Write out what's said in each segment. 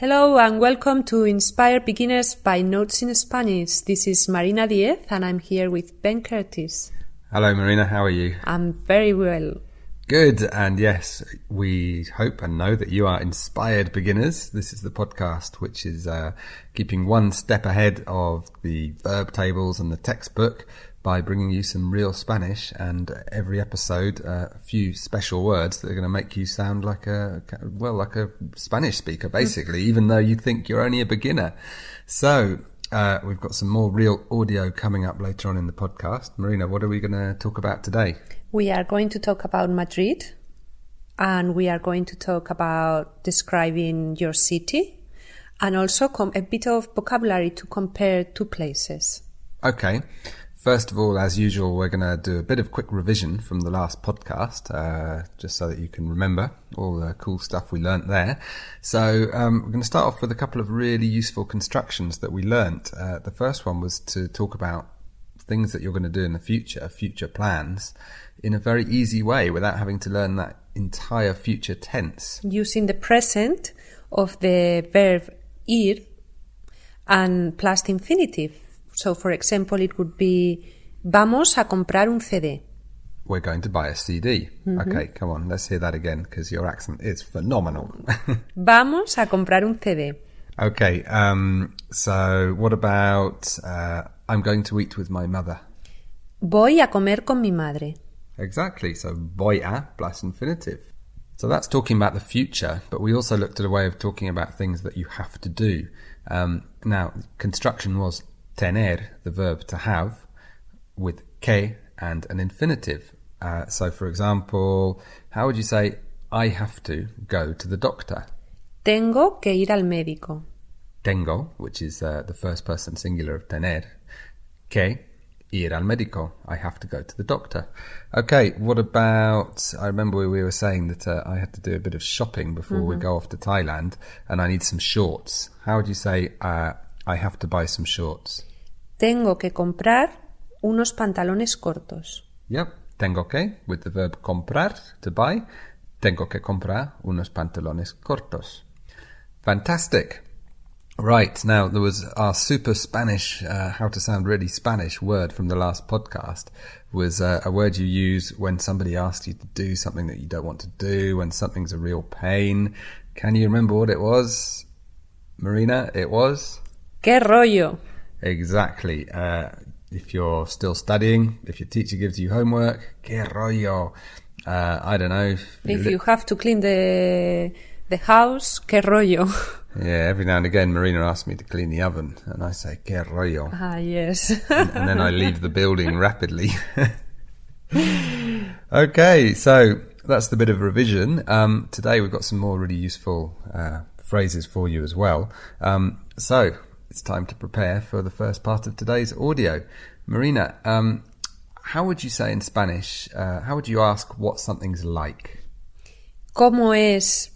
Hello and welcome to Inspire Beginners by Notes in Spanish. This is Marina Diez and I'm here with Ben Curtis. Hello Marina, how are you? I'm very well. Good, and yes, we hope and know that you are inspired beginners. This is the podcast which is keeping one step ahead of the verb tables and the textbook by bringing you some real Spanish, and every episode a few special words that are going to make you sound like a Spanish speaker, basically, even though you think you're only a beginner. So we've got some more real audio coming up later on in the podcast. Marina, what are we going to talk about today? We are going to talk about Madrid, and we are going to talk about describing your city, and also a bit of vocabulary to compare two places. Okay. First of all, as usual, we're going to do a bit of quick revision from the last podcast, just so that you can remember all the cool stuff we learnt there. So we're going to start off with a couple of really useful constructions that we learnt. The first one was to talk about things that you're going to do in the future plans, in a very easy way without having to learn that entire future tense. Using the present of the verb ir and plus the infinitive. So, for example, it would be, vamos a comprar un CD. We're going to buy a CD. Mm-hmm. Okay, come on, let's hear that again, because your accent is phenomenal. Vamos a comprar un CD. Okay, so what about, I'm going to eat with my mother? Voy a comer con mi madre. Exactly, so voy a plus infinitive. So that's talking about the future, but we also looked at a way of talking about things that you have to do. Now, construction was tener, the verb to have, with que and an infinitive. So, for example, how would you say, I have to go to the doctor? Tengo que ir al médico. Tengo, which is the first person singular of tener. Que ir al médico. I have to go to the doctor. Okay, what about, I remember we were saying that I had to do a bit of shopping before we go off to Thailand, and I need some shorts. How would you say, I have to buy some shorts? Tengo que comprar unos pantalones cortos. Yep, tengo que, with the verb comprar, to buy. Tengo que comprar unos pantalones cortos. Fantastic. Right, now there was our super Spanish, how to sound really Spanish word from the last podcast, was a word you use when somebody asks you to do something that you don't want to do, when something's a real pain. Can you remember what it was? Marina, it was? ¿Qué rollo? Exactly. If you're still studying, if your teacher gives you homework, qué rollo. I don't know. If you have to clean the house, qué rollo. Yeah, every now and again Marina asks me to clean the oven and I say, qué rollo. Ah, yes. and then I leave the building rapidly. Okay, so that's the bit of revision. Today we've got some more really useful phrases for you as well. So it's time to prepare for the first part of today's audio. Marina, how would you say in Spanish, how would you ask what something's like? ¿Cómo es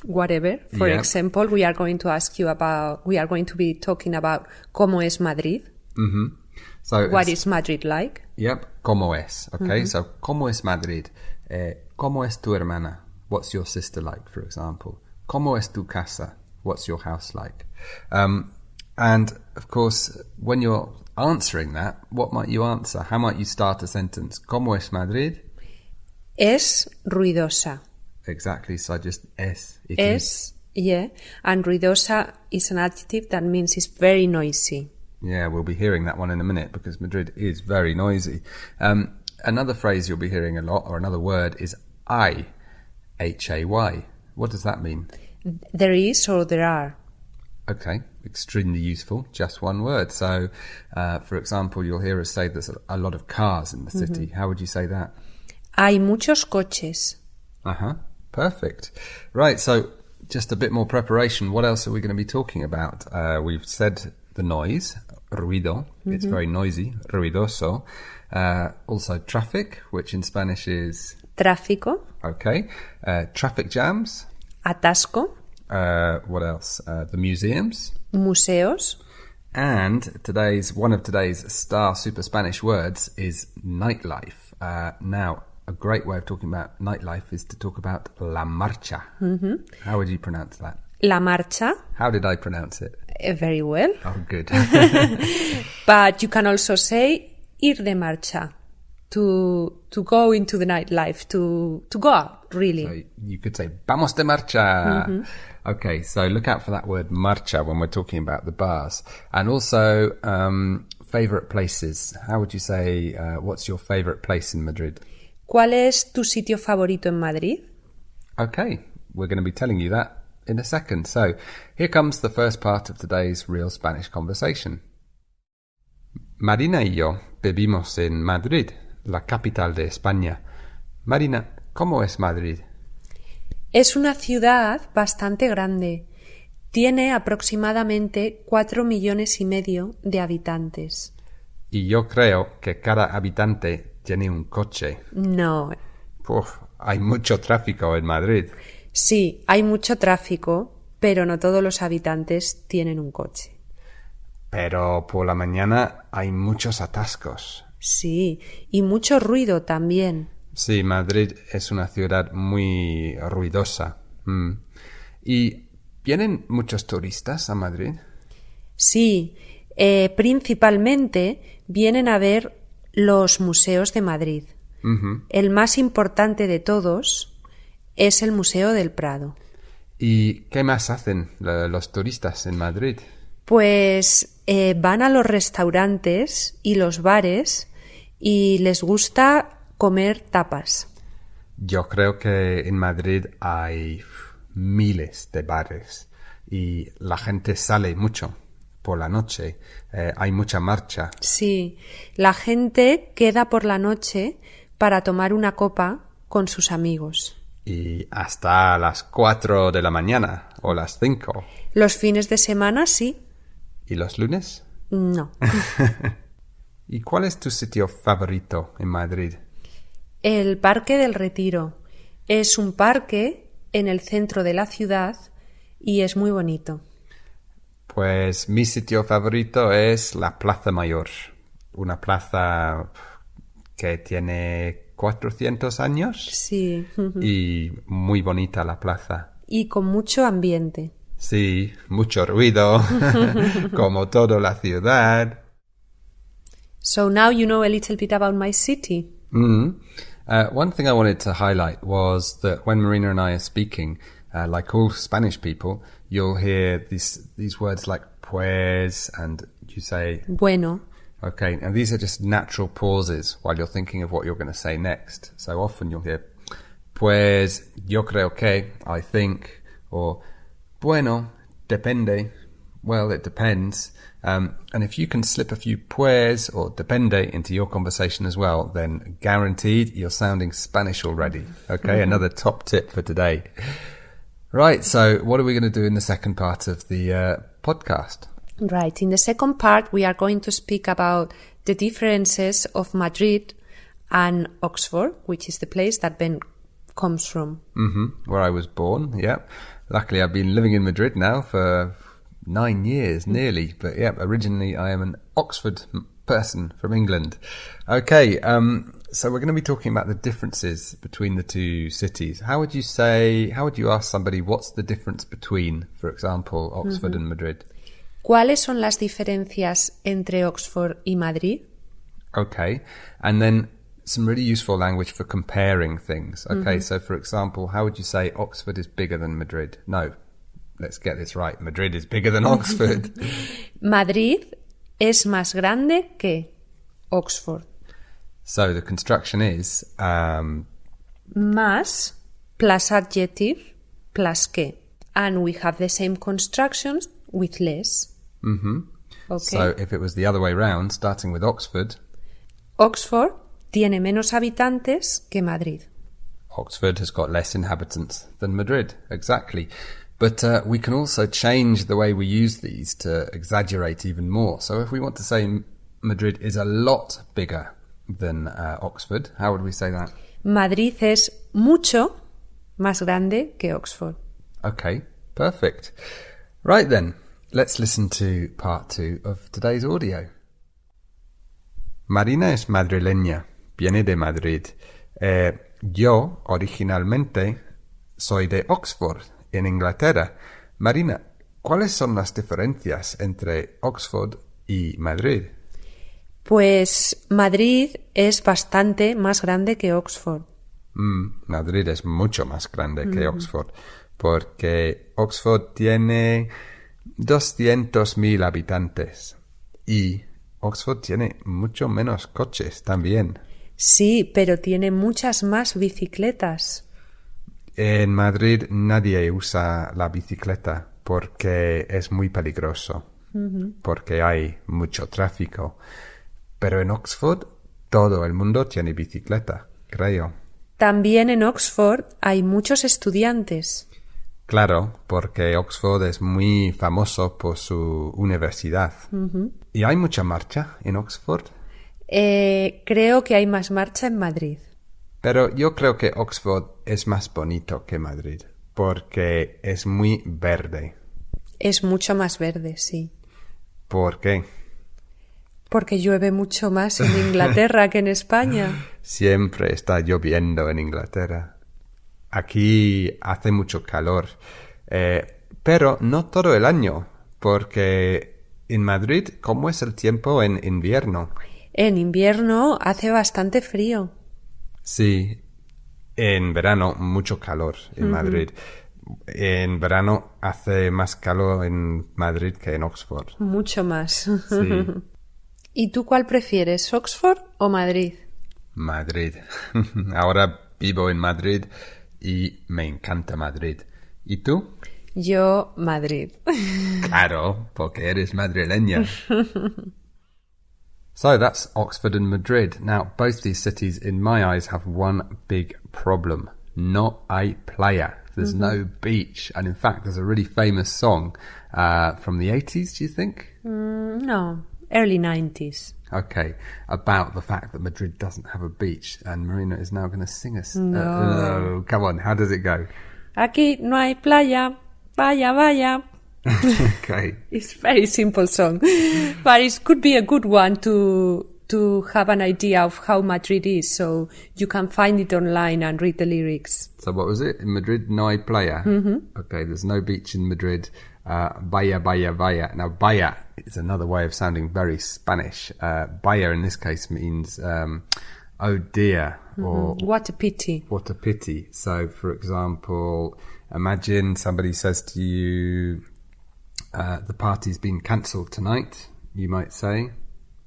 whatever? For example, we are going to be talking about ¿Cómo es Madrid? Mm-hmm. So what is Madrid like? Yep, ¿Cómo es? Okay, so ¿Cómo es Madrid? ¿Cómo es tu hermana? What's your sister like, for example? ¿Cómo es tu casa? What's your house like? And, of course, when you're answering that, what might you answer? How might you start a sentence? ¿Cómo es Madrid? Es ruidosa. Exactly, so just es. Yeah, and ruidosa is an adjective that means it's very noisy. Yeah, we'll be hearing that one in a minute because Madrid is very noisy. Another phrase you'll be hearing a lot, or another word, is hay, H-A-Y. What does that mean? There is or there are. Okay, extremely useful, just one word. So, for example, you'll hear us say there's a lot of cars in the city. How would you say that? Hay muchos coches. Uh-huh, perfect. Right, so just a bit more preparation. What else are we going to be talking about? We've said the noise, ruido. It's very noisy, ruidoso. Also traffic, which in Spanish is... Tráfico. Okay. Traffic jams. Atasco. What else? The museums. Museos. And one of today's star super Spanish words is nightlife. Now, a great way of talking about nightlife is to talk about la marcha. Mm-hmm. How would you pronounce that? La marcha. How did I pronounce it? Very well. Oh, good. But you can also say ir de marcha. To go into the nightlife, to go out, really. So you could say, vamos de marcha. Okay, so look out for that word marcha when we're talking about the bars. And also, favorite places. How would you say, what's your favorite place in Madrid? ¿Cuál es tu sitio favorito en Madrid? Okay, we're going to be telling you that in a second. So here comes the first part of today's Real Spanish Conversation. Marina y yo vivimos en Madrid, la capital de España. Marina, ¿cómo es Madrid? Es una ciudad bastante grande. Tiene aproximadamente 4,5 millones de habitantes. Y yo creo que cada habitante tiene un coche. No. Uf, hay mucho tráfico en Madrid. Sí, hay mucho tráfico, pero no todos los habitantes tienen un coche. Pero por la mañana hay muchos atascos. Sí, y mucho ruido también. Sí, Madrid es una ciudad muy ruidosa. ¿Y vienen muchos turistas a Madrid? Sí, principalmente vienen a ver los museos de Madrid. El más importante de todos es el Museo del Prado. ¿Y qué más hacen los turistas en Madrid? Pues van a los restaurantes y los bares y les gusta comer tapas. Yo creo que en Madrid hay miles de bares y la gente sale mucho por la noche. Hay mucha marcha. Sí, la gente queda por la noche para tomar una copa con sus amigos. Y hasta las 4 de la mañana o las 5. Los fines de semana sí. ¿Y los lunes? No. ¿Y cuál es tu sitio favorito en Madrid? El Parque del Retiro. Es un parque en el centro de la ciudad y es muy bonito. Pues mi sitio favorito es la Plaza Mayor. Una plaza que tiene 400 años. Sí. Y muy bonita la plaza. Y con mucho ambiente. Sí, mucho ruido, como toda la ciudad. So now you know a little bit about my city. One thing I wanted to highlight was that when Marina and I are speaking, like all Spanish people, you'll hear these words like pues, and you say... Bueno. Okay, and these are just natural pauses while you're thinking of what you're going to say next. So often you'll hear pues, yo creo que, I think, or bueno, depende, well, it depends. And if you can slip a few pues or depende into your conversation as well, then guaranteed you're sounding Spanish already. Okay, another top tip for today. Right, so what are we going to do in the second part of the podcast? Right, in the second part we are going to speak about the differences of Madrid and Oxford, which is the place that Ben comes from. Where I was born, yeah. Luckily I've been living in Madrid now for 9 years, nearly. But yeah, originally I am an Oxford person from England. Okay, so we're going to be talking about the differences between the two cities. How would you ask somebody what's the difference between, for example, Oxford and Madrid? ¿Cuáles son las diferencias entre Oxford y Madrid? Okay, and then some really useful language for comparing things. Okay, so for example, how would you say Oxford is bigger than Madrid? No, let's get this right. Madrid is bigger than Oxford. Madrid es más grande que Oxford. So the construction is... más plus adjective plus que. And we have the same constructions with less. Okay. So if it was the other way round, starting with Oxford... Oxford tiene menos habitantes que Madrid. Oxford has got less inhabitants than Madrid, exactly. But we can also change the way we use these to exaggerate even more. So if we want to say Madrid is a lot bigger than Oxford, how would we say that? Madrid es mucho más grande que Oxford. Okay, perfect. Right then, let's listen to part 2 of today's audio. Marina es madrileña, viene de Madrid. Yo originalmente soy de Oxford, en Inglaterra, Marina, ¿cuáles son las diferencias entre Oxford y Madrid? Pues Madrid es bastante más grande que Oxford. Madrid es mucho más grande que Oxford, porque Oxford tiene 200.000 habitantes y Oxford tiene mucho menos coches también. Sí, pero tiene muchas más bicicletas. En Madrid nadie usa la bicicleta porque es muy peligroso, porque hay mucho tráfico. Pero en Oxford todo el mundo tiene bicicleta, creo. También en Oxford hay muchos estudiantes. Claro, porque Oxford es muy famoso por su universidad. ¿Y hay mucha marcha en Oxford? Creo que hay más marcha en Madrid. Pero yo creo que Oxford es más bonito que Madrid, porque es muy verde. Es mucho más verde, sí. ¿Por qué? Porque llueve mucho más en Inglaterra que en España. Siempre está lloviendo en Inglaterra. Aquí hace mucho calor, pero no todo el año, porque en Madrid, ¿cómo es el tiempo en invierno? En invierno hace bastante frío. Sí, en verano mucho calor en Madrid. En verano hace más calor en Madrid que en Oxford. Mucho más. Sí. ¿Y tú cuál prefieres, Oxford o Madrid? Madrid. Ahora vivo en Madrid y me encanta Madrid. ¿Y tú? Yo, Madrid. Claro, porque eres madrileña. So that's Oxford and Madrid. Now, both these cities, in my eyes, have one big problem. No hay playa. There's no beach. And in fact, there's a really famous song from the 80s, do you think? No, early 90s. Okay, about the fact that Madrid doesn't have a beach. And Marina is now going to sing us. No. Come on, how does it go? Aquí no hay playa. Vaya, vaya. Okay. It's a very simple song, but it could be a good one to have an idea of how Madrid is, so you can find it online and read the lyrics. So what was it? In Madrid, no hay playa. Okay, there's no beach in Madrid. Vaya, vaya, vaya. Now, vaya is another way of sounding very Spanish. Vaya in this case means, oh dear, or What a pity. what a pity. So, for example, imagine somebody says to you, the party's been cancelled tonight, you might say.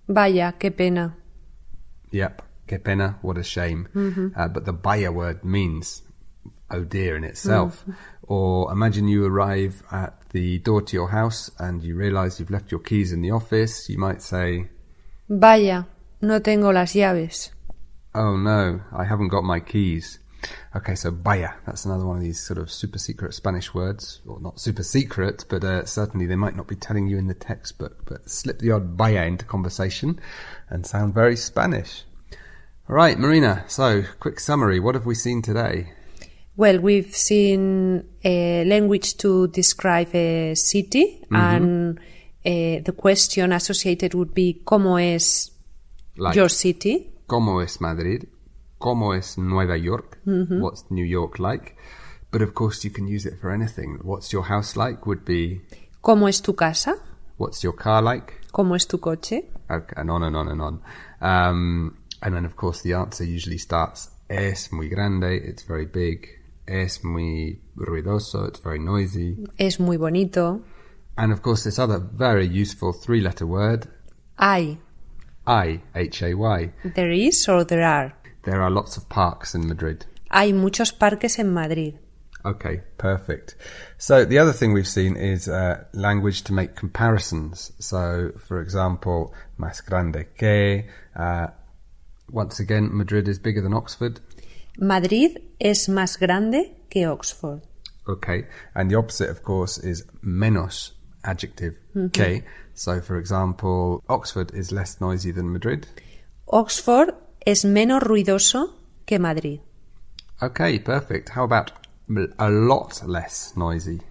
Vaya, qué pena. Yep, que pena, what a shame. But the vaya word means oh dear in itself. Or imagine you arrive at the door to your house and you realise you've left your keys in the office, you might say, Vaya, no tengo las llaves. oh no, I haven't got my keys. Okay, so vaya, that's another one of these sort of super secret Spanish words. Or not super secret, but certainly they might not be telling you in the textbook. But slip the odd vaya into conversation and sound very Spanish. All right, Marina, so quick summary. What have we seen today? Well, we've seen a language to describe a city, and the question associated would be ¿Cómo es Like, your city? ¿Cómo es Madrid? ¿Cómo es Nueva York? What's New York like? But of course you can use it for anything. What's your house like would be, ¿Cómo es tu casa? what's your car like? ¿Cómo es tu coche? Okay, and on and on and on. And then of course the answer usually starts, es muy grande, it's very big. Es muy ruidoso, it's very noisy. Es muy bonito. And of course this other very useful three-letter word, Hay. I, H-A-Y. There is or there are. There are lots of parks in Madrid. Hay muchos parques en Madrid. Okay, perfect. So the other thing we've seen is language to make comparisons. So, for example, más grande que. Once again, Madrid is bigger than Oxford. Madrid es más grande que Oxford. Okay, and the opposite, of course, is menos, adjective, que. So, for example, Oxford is less noisy than Madrid. Oxford es menos ruidoso que Madrid. Okay, perfect. How about a lot less noisy?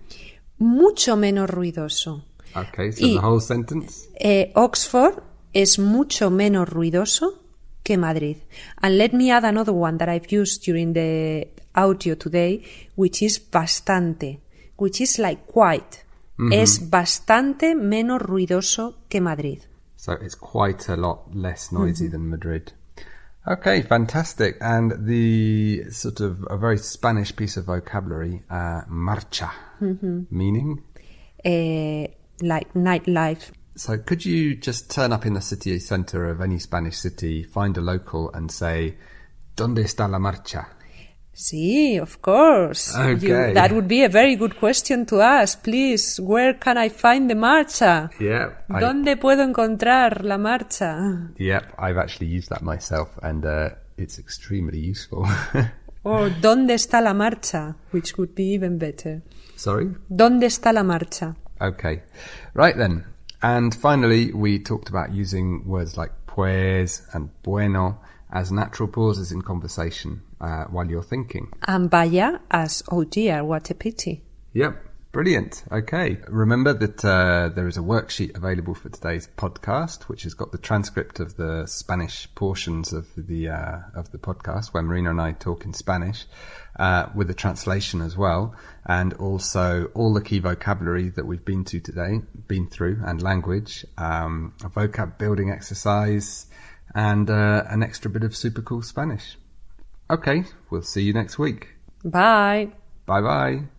Mucho menos ruidoso. Okay, so the whole sentence? Oxford es mucho menos ruidoso que Madrid. And let me add another one that I've used during the audio today, which is bastante. which is like quite. Es bastante menos ruidoso que Madrid. So it's quite a lot less noisy than Madrid. Okay, fantastic. And the sort of a very Spanish piece of vocabulary, marcha, meaning? Like nightlife. So could you just turn up in the city centre of any Spanish city, find a local and say, ¿Dónde está la marcha? Sí, of course. Okay. That would be a very good question to ask. Please, where can I find the marcha? Yeah. ¿Dónde puedo encontrar la marcha? Yep, I've actually used that myself and it's extremely useful. Or ¿dónde está la marcha? Which would be even better. Sorry? ¿Dónde está la marcha? Okay. Right then. And finally, we talked about using words like pues and bueno as natural pauses in conversation while you're thinking. And vaya as, oh dear, what a pity. Yep, brilliant. Okay. Remember that there is a worksheet available for today's podcast, which has got the transcript of the Spanish portions of the podcast, where Marina and I talk in Spanish, with the translation as well, and also all the key vocabulary that we've been through, and language, a vocab building exercise, and an extra bit of super cool Spanish. Okay, we'll see you next week. Bye. Bye-bye.